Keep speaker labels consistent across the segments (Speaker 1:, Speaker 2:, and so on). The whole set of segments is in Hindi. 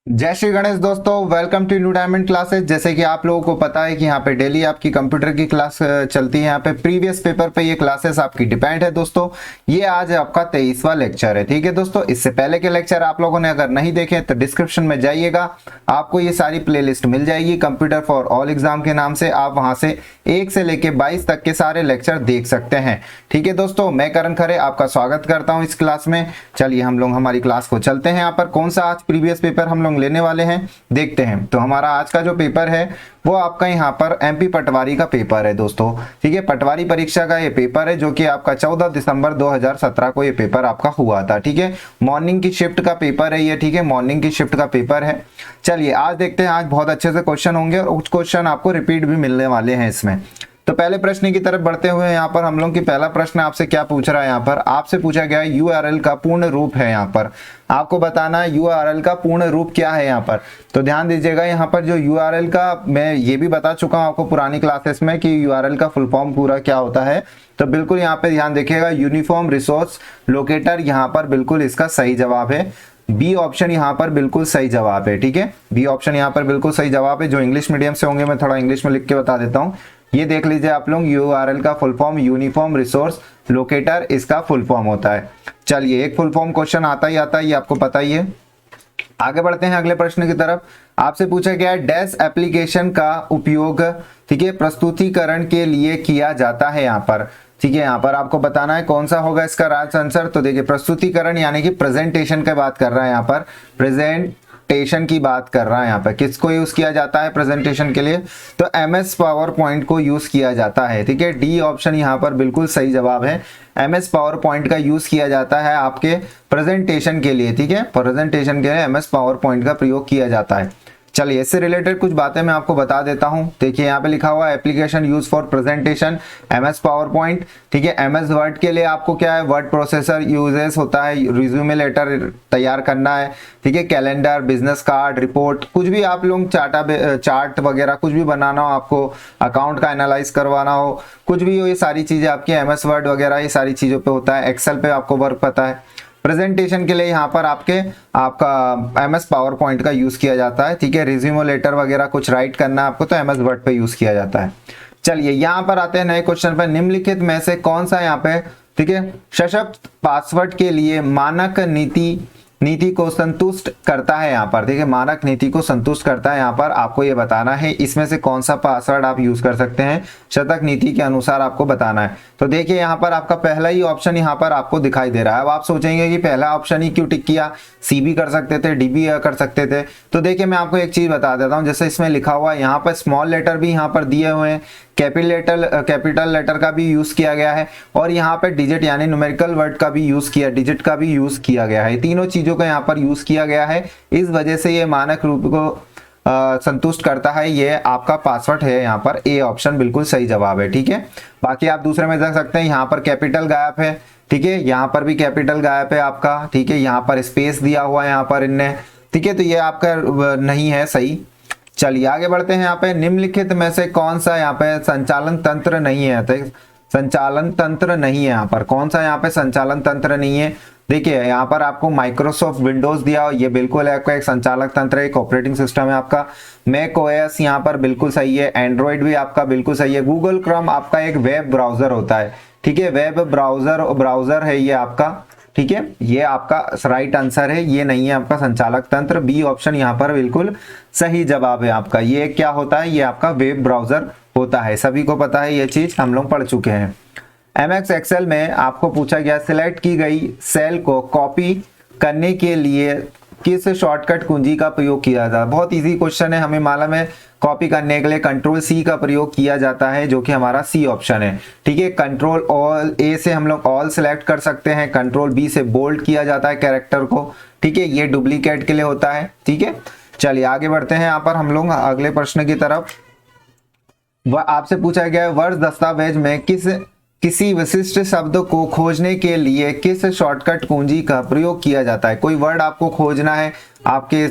Speaker 1: जय श्री गणेश दोस्तों, welcome to New Diamond Classes. जैसे कि आप लोगों को पता है कि यहाँ पे डेली आपकी कंप्यूटर की क्लास चलती है। यहाँ पे प्रीवियस पेपर पे ये क्लासेस आपकी डिपेंड है दोस्तों। ये आज आपका 23वां लेक्चर है, ठीक है दोस्तों। इससे पहले के लेक्चर आप लोगों ने अगर नहीं देखे तो डिस्क्रिप्शन में जाइएगा, आपको ये सारी प्लेलिस्ट मिल जाएगी कंप्यूटर फॉर ऑल एग्जाम के नाम से। आप वहां से 1 से लेके 22 तक के सारे लेक्चर देख सकते हैं, ठीक है दोस्तों। मैं करण खरे आपका स्वागत करता हूँ इस क्लास में। चलिए हम लोग हमारी क्लास को चलते हैं। यहाँ पर कौन सा आज प्रीवियस पेपर हम लोग लेने वाले हैं देखते हैं। तो हमारा आज का जो पेपर है वो आपका यहाँ पर एमपी पटवारी का पेपर है दोस्तों, ठीक है। पटवारी परीक्षा का ये पेपर है जो कि आपका 14 दिसंबर 2017 को ये पेपर आपका हुआ था, ठीक है। मॉर्निंग की शिफ्ट का पेपर है ये, ठीक है। मॉर्निंग की शिफ्ट का पेपर है। चलिए आज देखते हैं, आज बहुत अच्छे से क्वेश्चन होंगे और कुछ क्वेश्चन आपको रिपीट भी मिलने वाले हैं इसमें। तो पहले प्रश्न की तरफ बढ़ते हुए यहाँ पर हम लोग की पहला प्रश्न आपसे क्या पूछ रहा है। यहाँ पर आपसे पूछा गया यूआरएल का पूर्ण रूप है। यहाँ पर आपको बताना है यूआरएल का पूर्ण रूप क्या है। यहाँ पर तो ध्यान दीजिएगा, यहाँ पर जो यूआरएल का मैं ये भी बता चुका हूँ आपको पुरानी क्लासेस में कि यूआरएल का फुल फॉर्म पूरा क्या होता है। तो बिल्कुल यहाँ पे ध्यान देखिएगा, यूनिफॉर्म रिसोर्स लोकेटर यहाँ पर बिल्कुल इसका सही जवाब है। बी ऑप्शन यहाँ पर बिल्कुल सही जवाब है, ठीक है। बी ऑप्शन यहाँ पर बिल्कुल सही जवाब है। जो इंग्लिश मीडियम से होंगे मैं थोड़ा इंग्लिश में लिख के बता देता हूँ। ये देख लीजिए आप लोग, यूआरएल का full form uniform resource locator इसका फुल फॉर्म होता है। चलिए एक फुल फॉर्म क्वेश्चन आता ही आता है, ये आपको पता ही है। आगे बढ़ते हैं अगले प्रश्न की तरफ। आपसे पूछा गया है डैश एप्लीकेशन का उपयोग, ठीक है, प्रस्तुतिकरण के लिए किया जाता है। यहाँ पर ठीक है, यहाँ पर आपको बताना है कौन सा होगा इसका राइट आंसर। तो देखिए प्रस्तुतिकरण यानी कि प्रेजेंटेशन की बात कर रहा है। यहाँ पर प्रेजेंटेशन की बात कर रहा है। यहाँ पर किसको यूज किया जाता है प्रेजेंटेशन के लिए, तो एमएस पावर पॉइंट को यूज किया जाता है, ठीक है। डी ऑप्शन यहाँ पर बिल्कुल सही जवाब है। एमएस पावर पॉइंट का यूज किया जाता है आपके प्रेजेंटेशन के लिए, ठीक है। प्रेजेंटेशन के लिए एमएस पावर पॉइंट का प्रयोग किया जाता है। चलिए इससे रिलेटेड कुछ बातें मैं आपको बता देता हूं। देखिए यहाँ पे लिखा हुआ है application use for presentation MS power point, ठीक है। एमएस वर्ड के लिए आपको क्या है, वर्ड प्रोसेसर यूजेस होता है, रिज्यूमे लेटर तैयार करना है, ठीक है। कैलेंडर, बिजनेस कार्ड, रिपोर्ट, कुछ भी आप लोग चार्ट वगैरह कुछ भी बनाना हो, आपको अकाउंट का एनालाइज करवाना हो, कुछ भी हो, ये सारी चीजें आपकी एमएस वर्ड वगैरह ये सारी चीजों पे होता है। एक्सेल पे आपको वर्क पता है। प्रेजेंटेशन के लिए यहाँ पर आपका एमएस पावर पॉइंट का यूज किया जाता है, ठीक है। रिज्यूमे लेटर वगैरह कुछ राइट करना है आपको तो एमएस वर्ड पे यूज किया जाता है। चलिए यहाँ पर आते हैं नए क्वेश्चन पर। निम्नलिखित में से कौन सा यहाँ पे, ठीक है, सशक्त पासवर्ड के लिए मानक नीति को संतुष्ट करता है। यहाँ पर ठीक है, मानक नीति को संतुष्ट करता है। यहाँ पर आपको ये बताना है इसमें से कौन सा पासवर्ड आप यूज कर सकते हैं, शतक नीति के अनुसार आपको बताना है। तो देखिए यहाँ पर आपका पहला ही ऑप्शन यहाँ पर आपको दिखाई दे रहा है। अब आप सोचेंगे कि पहला ऑप्शन ही क्यों टिक किया, सी भी कर सकते थे, डी भी कर सकते थे। तो देखिए मैं आपको एक चीज बता देता हूँ, जैसे इसमें लिखा हुआ है यहाँ पर स्मॉल लेटर भी यहाँ पर दिए हुए हैं, कैपिटल लेटर का भी यूज किया गया है, और यहाँ पे डिजिट यानी न्यूमेरिकल वर्ड का भी यूज किया, डिजिट का भी यूज किया गया है। तीनों चीजों का यहाँ पर यूज किया गया है। इस वजह से ये मानक रूप को संतुष्ट करता है। ये आपका पासवर्ड है। यहाँ पर ए ऑप्शन बिल्कुल सही जवाब है, ठीक है। बाकी आप दूसरे में देख सकते हैं, यहाँ पर कैपिटल गायब है, ठीक है। यहाँ पर भी कैपिटल गायब है आपका, ठीक है। यहाँ पर स्पेस दिया हुआ है यहाँ पर इनने, ठीक है। तो ये आपका नहीं है सही। चलिए आगे बढ़ते हैं। यहाँ पे निम्नलिखित में से कौन सा यहाँ पे संचालन तंत्र नहीं है, तो संचालन तंत्र नहीं है। यहाँ पर कौन सा यहाँ पे संचालन तंत्र नहीं है, देखिए यहाँ पर आपको माइक्रोसॉफ्ट विंडोज दिया, ये बिल्कुल आपका एक संचालक तंत्र है, एक ऑपरेटिंग सिस्टम है आपका। मैक ओएस यहाँ पर बिल्कुल सही है। एंड्रॉइड भी आपका बिल्कुल सही है। गूगल क्रोम आपका एक वेब ब्राउजर होता है, ठीक है। वेब ब्राउजर है ये आपका, ठीक है। ये आपका राइट आंसर है, ये नहीं है आपका संचालक तंत्र। बी ऑप्शन यहाँ पर बिल्कुल सही जवाब है आपका। ये क्या होता है, ये आपका वेब ब्राउजर होता है, सभी को पता है ये चीज, हम लोग पढ़ चुके हैं। एमएस एक्सेल में आपको पूछा गया सिलेक्ट की गई सेल को कॉपी करने के लिए किस शॉर्टकट कुंजी का प्रयोग किया जाता है। बहुत इजी क्वेश्चन है, हमें मालूम है कॉपी करने के लिए कंट्रोल सी का प्रयोग किया जाता है, जो कि हमारा सी ऑप्शन है, ठीक है। कंट्रोल ऑल ए से हम लोग ऑल सिलेक्ट कर सकते हैं, कंट्रोल बी से बोल्ड किया जाता है कैरेक्टर को, ठीक है। ये डुप्लीकेट के लिए होता है, ठीक है। चलिए आगे बढ़ते हैं यहाँ पर हम लोग अगले प्रश्न की तरफ। वह आपसे पूछा गया है वर्ष दस्तावेज में किसी विशिष्ट शब्द को खोजने के लिए किस शॉर्टकट कुंजी का प्रयोग किया जाता है। कोई वर्ड आपको खोजना है, आपके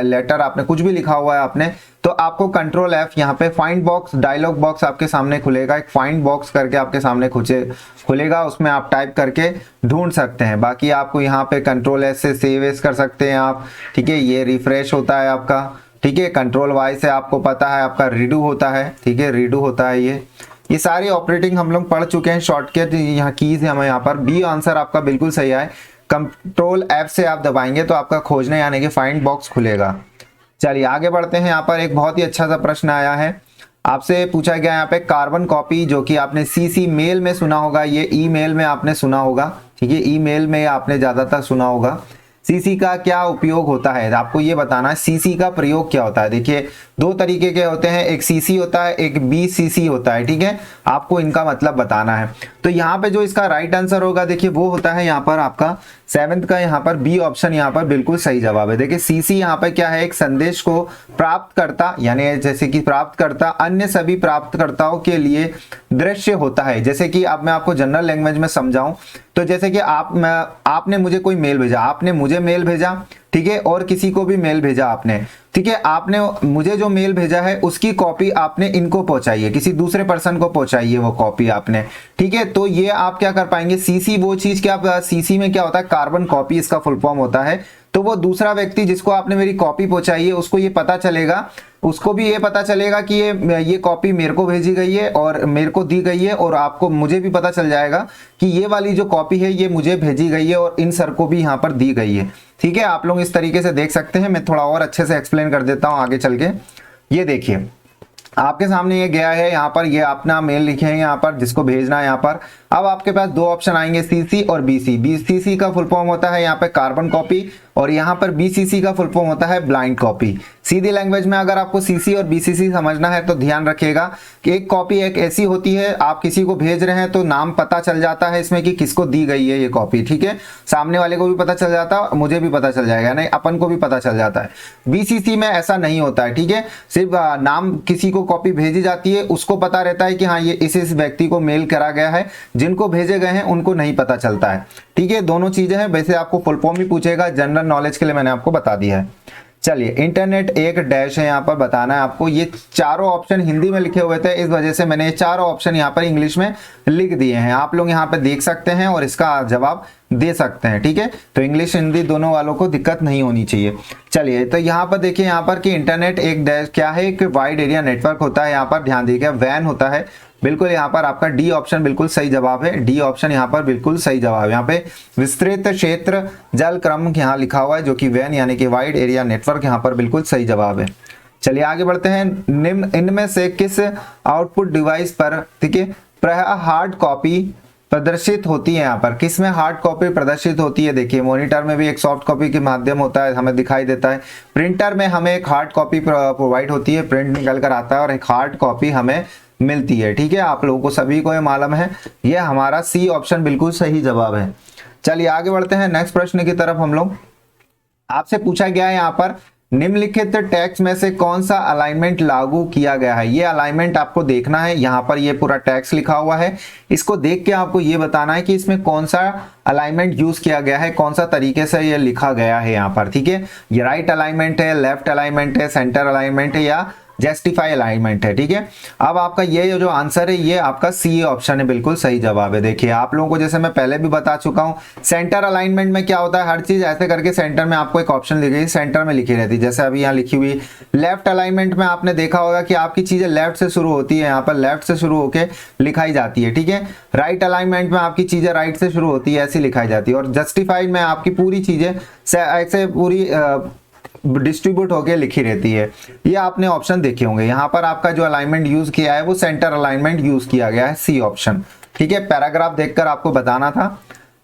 Speaker 1: लेटर आपने कुछ भी लिखा हुआ है आपने, तो आपको कंट्रोल F, यहाँ पे फाइंड बॉक्स डायलॉग बॉक्स आपके सामने खुलेगा, एक फाइंड बॉक्स करके आपके सामने खुलेगा, उसमें आप टाइप करके ढूंढ सकते हैं। बाकी आपको यहाँ पे कंट्रोल S से सेव एस कर सकते हैं आप, ठीक है। ये रिफ्रेश होता है आपका, ठीक है। कंट्रोल Y से आपको पता है आपका रीडू होता है, ठीक है, रीडू होता है। ये सारी ऑपरेटिंग हम लोग पढ़ चुके हैं। शॉर्टकट यहाँ कीज है हमें, यहाँ पर बी आंसर आपका बिल्कुल सही है। कंट्रोल F से आप दबाएंगे तो आपका खोजने यानी कि फाइंड बॉक्स खुलेगा। चलिए आगे बढ़ते हैं। यहाँ पर एक बहुत ही अच्छा सा प्रश्न आया है, आपसे पूछा गया यहाँ पे कार्बन कॉपी, जो कि आपने सीसी मेल में सुना होगा, ये ईमेल में आपने सुना होगा, ठीक है, ईमेल में आपने ज्यादातर सुना होगा। सीसी का क्या उपयोग होता है, आपको ये बताना है सीसी का प्रयोग क्या होता है। देखिए दो तरीके के होते हैं, एक सीसी होता है, एक बीसीसी होता है, ठीक है। आपको इनका मतलब बताना है। तो यहाँ पे जो इसका राइट आंसर होगा, देखिए वो होता है यहाँ पर आपका 7th का, यहाँ पर बी ऑप्शन यहाँ पर बिल्कुल सही जवाब है। देखिए सीसी यहाँ पे क्या है, एक संदेश को प्राप्त करता, यानी जैसे कि प्राप्त करता अन्य सभी प्राप्तकर्ताओं के लिए दृश्य होता है। जैसे कि अब मैं आपको जनरल लैंग्वेज में समझाऊं तो जैसे कि आपने मुझे कोई मेल भेजा, आपने मुझे मेल भेजा, ठीक है, और किसी को भी मेल भेजा आपने, ठीक है। आपने मुझे जो मेल भेजा है उसकी कॉपी आपने इनको पहुंचाई है, किसी दूसरे पर्सन को पहुंचाई है वो कॉपी आपने, ठीक है। तो ये आप क्या कर पाएंगे, सीसी वो चीज, क्या सीसी में क्या होता है, कार्बन कॉपी इसका फुल फॉर्म होता है। तो वो दूसरा व्यक्ति जिसको आपने मेरी कॉपी पहुंचाई है उसको ये पता चलेगा, उसको भी ये पता चलेगा कि ये कॉपी मेरे को भेजी गई है और मेरे को दी गई है, और आपको मुझे भी पता चल जाएगा कि ये वाली जो कॉपी है ये मुझे भेजी गई है और इन सर को भी यहाँ पर दी गई है, ठीक है। आप लोग इस तरीके से देख सकते हैं। मैं थोड़ा और अच्छे से एक्सप्लेन कर देता हूँ आगे चल के। ये देखिए आपके सामने ये गया है, यहाँ पर ये अपना मेल लिखे हैं यहाँ पर जिसको भेजना है यहाँ पर। अब आपके पास दो ऑप्शन आएंगे, सीसी और बीसी। बीसीसी का फुल फॉर्म होता है यहाँ पे कार्बन कॉपी, और यहाँ पर बीसीसी का फुल फॉर्म होता है ब्लाइंड कॉपी। सीधी लैंग्वेज में अगर आपको सीसी और बीसीसी समझना है तो ध्यान रखिएगा कि एक कॉपी एक ऐसी होती है, आप किसी को भेज रहे हैं तो नाम पता चल जाता है इसमें कि किसको दी गई है ये कॉपी, ठीक है। सामने वाले को भी पता चल जाता है, मुझे भी पता चल जाएगा, नहीं अपन को भी पता चल जाता है। बीसीसी में ऐसा नहीं होता है, ठीक है। सिर्फ नाम किसी को कॉपी भेजी जाती है, उसको पता रहता है कि हाँ ये इस व्यक्ति को मेल करा गया है, जिनको भेजे गए हैं उनको नहीं पता चलता है, ठीक है। दोनों चीजें हैं। वैसे आपको फुल फॉर्म ही पूछेगा, जनरल नॉलेज के लिए मैंने आपको बता दिया है। चलिए इंटरनेट एक डैश है, यहाँ पर बताना है आपको। ये चारों ऑप्शन हिंदी में लिखे हुए थे, इस वजह से मैंने ये चारों ऑप्शन यहाँ पर इंग्लिश में लिख दिए हैं। आप लोग यहाँ पे देख सकते हैं और इसका जवाब दे सकते हैं, ठीक है। तो इंग्लिश हिंदी दोनों वालों को दिक्कत नहीं होनी चाहिए। चलिए तो यहाँ पर देखिए यहाँ पर कि इंटरनेट एक डैश क्या है, एक वाइड एरिया नेटवर्क होता है। यहाँ पर ध्यान दीजिएगा, वैन होता है। बिल्कुल यहाँ पर आपका डी ऑप्शन बिल्कुल सही जवाब है। डी ऑप्शन यहाँ पर बिल्कुल सही जवाब है। यहाँ पे विस्तृत क्षेत्र जल क्रम यहाँ लिखा हुआ है, जो कि वैन यानी कि वाइड एरिया नेटवर्क यहाँ पर बिल्कुल सही जवाब है। चलिए आगे बढ़ते हैं। निम्न इनमें से किस आउटपुट डिवाइस पर, ठीक है, हार्ड कॉपी प्रदर्शित होती है। यहाँ पर किस में हार्ड कॉपी प्रदर्शित होती है, देखिए मॉनिटर में भी एक सॉफ्ट कॉपी के माध्यम होता है, हमें दिखाई देता है। प्रिंटर में हमें एक हार्ड कॉपी प्रोवाइड होती है, प्रिंट निकल कर आता है और एक हार्ड कॉपी हमें मिलती है, ठीक है। आप लोगों को सभी को ये मालूम है। ये हमारा सी ऑप्शन बिल्कुल सही जवाब है। चलिए आगे बढ़ते हैं नेक्स्ट प्रश्न की तरफ। हम लोग आपसे पूछा गया है यहाँ पर निम्नलिखित टेक्स्ट में से कौन सा अलाइनमेंट लागू किया गया है। ये अलाइनमेंट आपको देखना है, यहाँ पर ये पूरा टेक्स्ट लिखा हुआ है, इसको देख के आपको ये बताना है कि इसमें कौन सा अलाइनमेंट यूज किया गया है, कौन सा तरीके से ये लिखा गया है यहाँ पर, ठीक है। ये राइट अलाइनमेंट है, लेफ्ट अलाइनमेंट है, सेंटर अलाइनमेंट है या जस्टिफाई अलाइनमेंट है, ठीक है। अब आपका ये जो आंसर है ये आपका सी ऑप्शन है, बिल्कुल सही जवाब है। देखिए आप लोगों को जैसे मैं पहले भी बता चुका हूं, सेंटर अलाइनमेंट में क्या होता है, हर चीज ऐसे करके सेंटर में आपको एक ऑप्शन लिखी सेंटर में लिखी रहती है, जैसे अभी यहाँ लिखी हुई। लेफ्ट अलाइनमेंट में आपने देखा होगा कि आपकी चीजें लेफ्ट से शुरू होती है, यहाँ पर लेफ्ट से शुरू होकर लिखाई जाती है, ठीक है। राइट अलाइनमेंट में आपकी चीजें राइट से शुरू होती है, ऐसी लिखाई जाती है। और जस्टिफाइड में आपकी पूरी चीजें ऐसे पूरी डिस्ट्रीब्यूट होके लिखी रहती है। ये आपने ऑप्शन देखे होंगे। यहाँ पर आपका जो अलाइनमेंट यूज किया है वो सेंटर अलाइनमेंट यूज किया गया है, सी ऑप्शन, ठीक है। पैराग्राफ देखकर आपको बताना था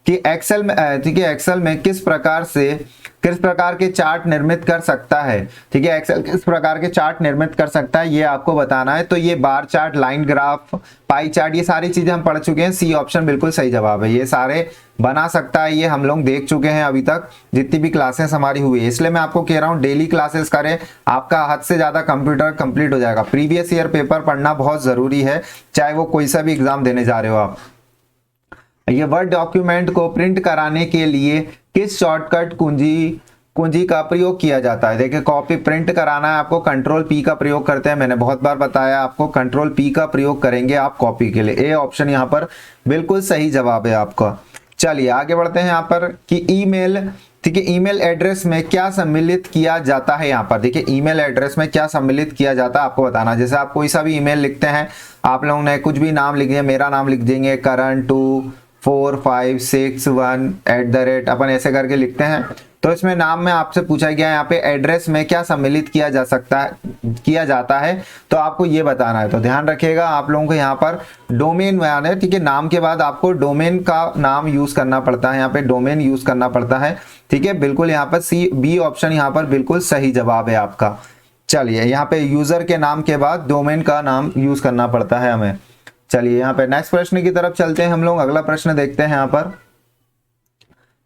Speaker 1: कि एक्सेल में ठीक है, एक्सेल में किस प्रकार के चार्ट निर्मित कर सकता है। ठीक है, एक्सेल किस प्रकार के चार्ट निर्मित कर सकता है ये आपको बताना है। तो ये bar chart, line graph, pie chart, ये सारी चीजें हम पढ़ चुके हैं। सी ऑप्शन बिल्कुल सही जवाब है, ये सारे बना सकता है, ये हम लोग देख चुके हैं अभी तक जितनी भी क्लासेस हमारी हुई है। इसलिए मैं आपको कह रहा हूँ डेली क्लासेस करें, आपका हद से ज्यादा कंप्यूटर कंप्लीट हो जाएगा। प्रीवियस ईयर पेपर पढ़ना बहुत जरूरी है, चाहे वो कोई सा भी एग्जाम देने जा रहे हो आप। ये वर्ड डॉक्यूमेंट को प्रिंट कराने के लिए किस शॉर्टकट कुंजी का प्रयोग किया जाता है। देखिए, कॉपी प्रिंट कराना है आपको, कंट्रोल पी का प्रयोग करते हैं, मैंने बहुत बार बताया आपको, कंट्रोल पी का प्रयोग करेंगे आप कॉपी के लिए। ए ऑप्शन यहाँ पर बिल्कुल सही जवाब है आपका। चलिए आगे बढ़ते हैं यहाँ पर कि ईमेल, ठीक है, ईमेल एड्रेस में क्या सम्मिलित किया जाता है। यहाँ पर देखिए, ईमेल एड्रेस में क्या सम्मिलित किया जाता है आपको बताना। जैसे आप कोई सा भी ईमेल लिखते हैं, आप लोगों ने कुछ भी नाम लिख दिया, मेरा नाम लिख देंगे करण2451 अपन ऐसे करके लिखते हैं। तो इसमें नाम में आपसे पूछा गया यहाँ पे एड्रेस में क्या सम्मिलित किया जाता है, तो आपको ये बताना है। तो ध्यान रखिएगा, आप लोगों को यहाँ पर डोमेन में आना है। ठीक है, नाम के बाद आपको डोमेन का नाम यूज करना पड़ता है, यहाँ पे डोमेन यूज करना पड़ता है। ठीक है, बिल्कुल यहाँ पर बी ऑप्शन यहाँ पर बिल्कुल सही जवाब है आपका। चलिए, यहाँ पे यूजर के नाम के बाद डोमेन का नाम यूज करना पड़ता है हमें। चलिए यहाँ पे नेक्स्ट प्रश्न की तरफ चलते हैं हम लोग, अगला प्रश्न देखते हैं। यहाँ पर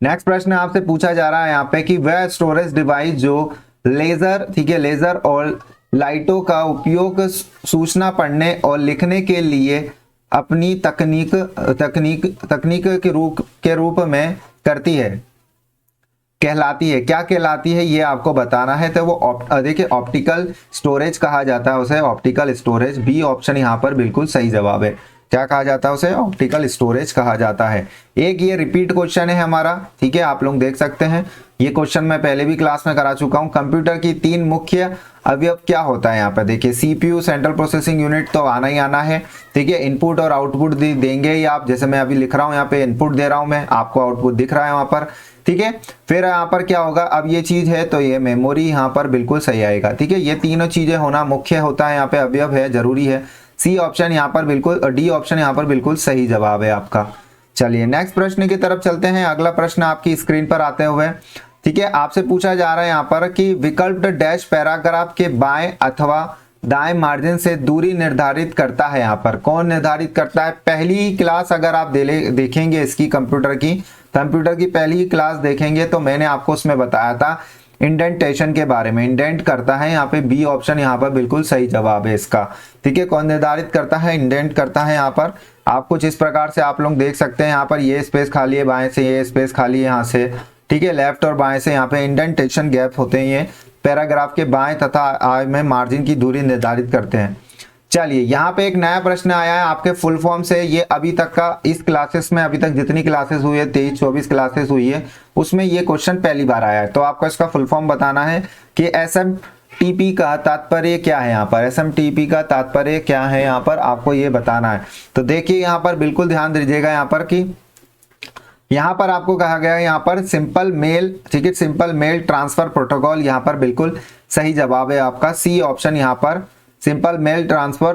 Speaker 1: नेक्स्ट प्रश्न आपसे पूछा जा रहा है यहाँ पे कि वह स्टोरेज डिवाइस जो लेजर, ठीक है, लेजर और लाइटों का उपयोग सूचना पढ़ने और लिखने के लिए अपनी तकनीक के रूप में करती है, कहलाती है, क्या कहलाती है ये आपको बताना है। तो वो देखिए ऑप्टिकल स्टोरेज कहा जाता है उसे, ऑप्टिकल स्टोरेज। बी ऑप्शन यहाँ पर बिल्कुल सही जवाब है। क्या कहा जाता है उसे? ऑप्टिकल स्टोरेज कहा जाता है। एक ये रिपीट क्वेश्चन है हमारा, ठीक है, आप लोग देख सकते हैं। ये क्वेश्चन मैं पहले भी क्लास में करा चुका हूँ। कंप्यूटर की 3 मुख्य अवयव क्या होता है यहाँ पर देखिए, सीपीयू सेंट्रल प्रोसेसिंग यूनिट तो आना ही आना है, ठीक है। इनपुट और आउटपुट देंगे ही आप, जैसे मैं अभी लिख रहा हूँ यहाँ पे इनपुट दे रहा हूँ मैं, आपको आउटपुट दिख रहा है वहां पर, ठीक है। फिर यहाँ पर क्या होगा, अब ये चीज है तो ये मेमोरी यहाँ पर बिल्कुल सही आएगा, ठीक है। ये तीनों चीजें होना मुख्य होता है यहाँ पे, अवयव है, जरूरी है। सी ऑप्शन यहाँ पर बिल्कुल, डी ऑप्शन यहाँ पर बिल्कुल सही जवाब है आपका। चलिए नेक्स्ट प्रश्न की तरफ चलते हैं। अगला प्रश्न आपकी स्क्रीन पर आते हुए, ठीक है, आपसे पूछा जा रहा है यहाँ पर कि विकल्प डैश पैराग्राफ के बाएं अथवा दाएं मार्जिन से दूरी निर्धारित करता है। यहाँ पर कौन निर्धारित करता है? पहली क्लास अगर आप देखेंगे इसकी कंप्यूटर की पहली ही क्लास देखेंगे तो मैंने आपको उसमें बताया था इंडेंटेशन के बारे में। इंडेंट करता है यहाँ पे, बी ऑप्शन यहाँ पर बिल्कुल सही जवाब है इसका, ठीक है। कौन निर्धारित करता है? इंडेंट करता है। यहाँ पर आप कुछ इस प्रकार से आप लोग देख सकते हैं, यहाँ पर ये स्पेस खाली है बाएं से, ये स्पेस खाली है यहाँ से, ठीक है। लेफ्ट और बाएं से यहाँ पे इंडेंटेशन गैप होते हैं, ये पैराग्राफ के बाएं तथा में मार्जिन की दूरी निर्धारित करते हैं। चलिए यहाँ पे एक नया प्रश्न आया है आपके फुल फॉर्म से। ये अभी तक का इस क्लासेस में, अभी तक जितनी क्लासेस हुई है 23-24 क्लासेस हुई है, उसमें ये क्वेश्चन पहली बार आया है। तो आपको इसका फुल फॉर्म बताना है कि एसएमटीपी का तात्पर्य क्या है। यहाँ पर एसएमटीपी का तात्पर्य क्या है, यहाँ पर आपको ये बताना है। तो देखिए यहाँ पर बिल्कुल ध्यान दीजिएगा यहाँ पर कि यहाँ पर आपको कहा गया है यहाँ पर सिंपल मेल, ठीक है, सिंपल मेल ट्रांसफर प्रोटोकॉल यहाँ पर बिल्कुल सही जवाब है आपका। सी ऑप्शन यहाँ पर सिंपल मेल ट्रांसफर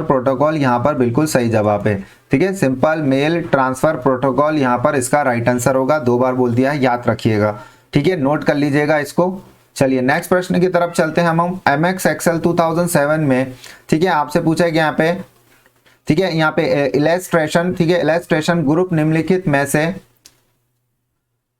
Speaker 1: प्रोटोकॉल यहाँ पर बिल्कुल सही जवाब है, ठीक है। सिंपल मेल ट्रांसफर प्रोटोकॉल यहाँ पर इसका राइट आंसर होगा। 2 बार बोल दिया है, याद रखिएगा, ठीक है, नोट कर लीजिएगा इसको। चलिए नेक्स्ट प्रश्न की तरफ चलते हैं हम। एमएस एक्सेल 2007 में, ठीक है, आपसे पूछा गया यहाँ पे, ठीक है, यहाँ पे इलस्ट्रेशन, ठीक है, इलस्ट्रेशन ग्रुप निम्नलिखित में से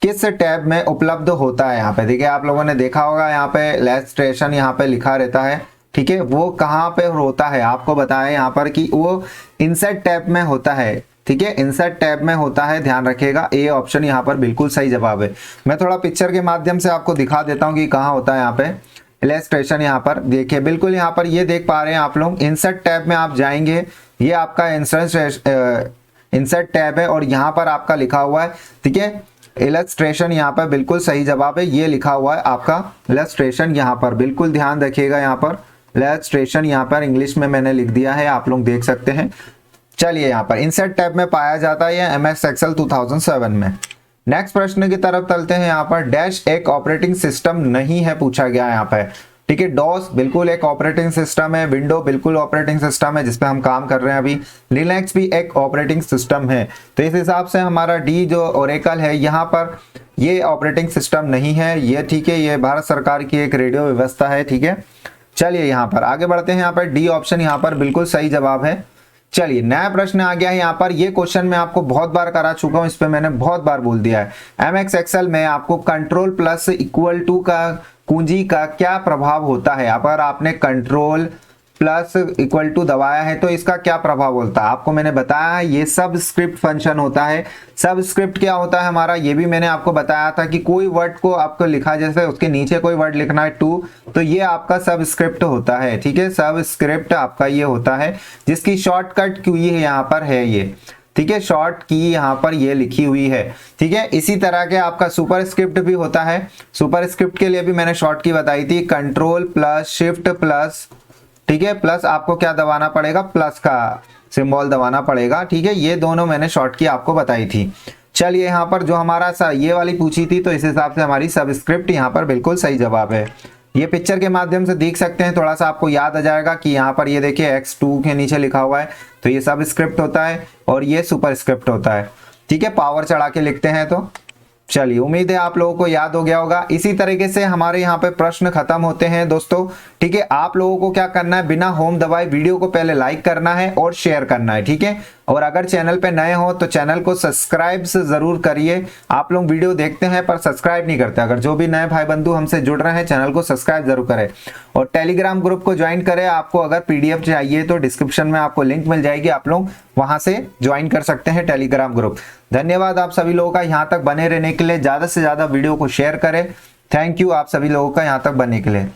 Speaker 1: किस टैब में उपलब्ध होता है। यहाँ पे देखिए आप लोगों ने देखा होगा, यहाँ पे इलस्ट्रेशन यहाँ पे लिखा रहता है, ठीक है, वो कहाँ पे होता है आपको बताया यहाँ पर कि वो इंसर्ट टैब में होता है, ठीक है, इंसर्ट टैब में होता है, ध्यान रखिएगा। ए ऑप्शन यहाँ पर बिल्कुल सही जवाब है। मैं थोड़ा पिक्चर के माध्यम से आपको दिखा देता हूँ कि कहाँ होता है यहाँ पे इलस्ट्रेशन। यहाँ पर देखिए बिल्कुल यहाँ पर ये देख पा रहे हैं आप लोग, इंसर्ट टैब में आप जाएंगे, ये आपका इंसर्ट टैब है और यहाँ पर आपका लिखा हुआ है, ठीक है, इलस्ट्रेशन यहाँ पर बिल्कुल सही जवाब है। ये लिखा हुआ है आपका इलस्ट्रेशन, यहाँ पर बिल्कुल ध्यान रखिएगा। यहाँ पर इलस्ट्रेशन यहाँ पर इंग्लिश में मैंने लिख दिया है, आप लोग देख सकते हैं। चलिए यहाँ पर इंसर्ट टैब में पाया जाता है ये एमएस एक्सेल 2007 में। नेक्स्ट प्रश्न की तरफ चलते हैं। यहाँ पर डैश एक ऑपरेटिंग सिस्टम नहीं है पूछा गया है यहाँ पर, ठीक है। डॉस बिल्कुल एक ऑपरेटिंग सिस्टम है, विंडो बिल्कुल ऑपरेटिंग सिस्टम है जिसपे हम काम कर रहे हैं अभी, लिनक्स भी एक ऑपरेटिंग सिस्टम है। तो इस हिसाब से हमारा डी जो ओरेकल है यहाँ पर ये ऑपरेटिंग सिस्टम नहीं है ये, ठीक है। ये भारत सरकार की एक रेडियो व्यवस्था है, ठीक है। चलिए यहाँ पर आगे बढ़ते हैं। यहाँ पर डी ऑप्शन यहाँ पर बिल्कुल सही जवाब है। चलिए नया प्रश्न आ गया है यहाँ पर। ये क्वेश्चन मैं आपको बहुत बार करा चुका हूँ, इस पे मैंने बहुत बार बोल दिया है। एमएक्स एक्सेल में आपको कंट्रोल प्लस इक्वल टू का कुंजी का क्या प्रभाव होता है। अगर आपने कंट्रोल प्लस इक्वल टू दबाया है तो इसका क्या प्रभाव होता है, आपको मैंने बताया है। ये सब स्क्रिप्ट फंक्शन होता है। सब स्क्रिप्ट क्या होता है हमारा, ये भी मैंने आपको बताया था कि कोई वर्ड को आपको लिखा, जैसे उसके नीचे कोई वर्ड लिखना है टू, तो ये आपका सब स्क्रिप्ट होता है, ठीक है। सब स्क्रिप्ट आपका ये होता है जिसकी शॉर्टकट की है यहाँ पर है ये, ठीक है। शॉर्ट की यहाँ पर ये लिखी हुई है, ठीक है। इसी तरह के आपका सुपर स्क्रिप्ट भी होता है। सुपर स्क्रिप्ट के लिए भी मैंने शॉर्ट की बताई थी, कंट्रोल प्लस शिफ्ट प्लस, ठीक है, प्लस आपको क्या दबाना पड़ेगा, प्लस का सिंबल दबाना पड़ेगा, ठीक है। ये दोनों मैंने शॉर्ट की आपको बताई थी। चलिए यहाँ पर जो हमारा ये वाली पूछी थी, तो इस हिसाब से हमारी सबस्क्रिप्ट यहाँ पर बिल्कुल सही जवाब है। ये पिक्चर के माध्यम से देख सकते हैं, थोड़ा सा आपको याद आ जाएगा कि यहाँ पर ये देखिए X2 के नीचे लिखा हुआ है, तो ये सब स्क्रिप्ट होता है और ये सुपर स्क्रिप्ट होता है, ठीक है। पावर चढ़ा के लिखते हैं तो। चलिए उम्मीद है आप लोगों को याद हो गया होगा। इसी तरीके से हमारे यहाँ पे प्रश्न खत्म होते हैं दोस्तों, ठीक है। आप लोगों को क्या करना है, बिना होम दबाए वीडियो को पहले लाइक करना है और शेयर करना है, ठीक है। और अगर चैनल पे नए हो तो चैनल को सब्सक्राइब जरूर करिए। आप लोग वीडियो देखते हैं पर सब्सक्राइब नहीं करते। अगर जो भी नए भाई बंधु हमसे जुड़ रहे हैं, चैनल को सब्सक्राइब जरूर करें और टेलीग्राम ग्रुप को ज्वाइन करें। आपको अगर पीडीएफ चाहिए तो डिस्क्रिप्शन में आपको लिंक मिल जाएगी, आप लोग वहां से ज्वाइन कर सकते हैं टेलीग्राम ग्रुप। धन्यवाद आप सभी लोगों का यहाँ तक बने रहने के लिए। ज्यादा से ज्यादा वीडियो को शेयर करें। थैंक यू आप सभी लोगों का यहाँ तक बनने के लिए।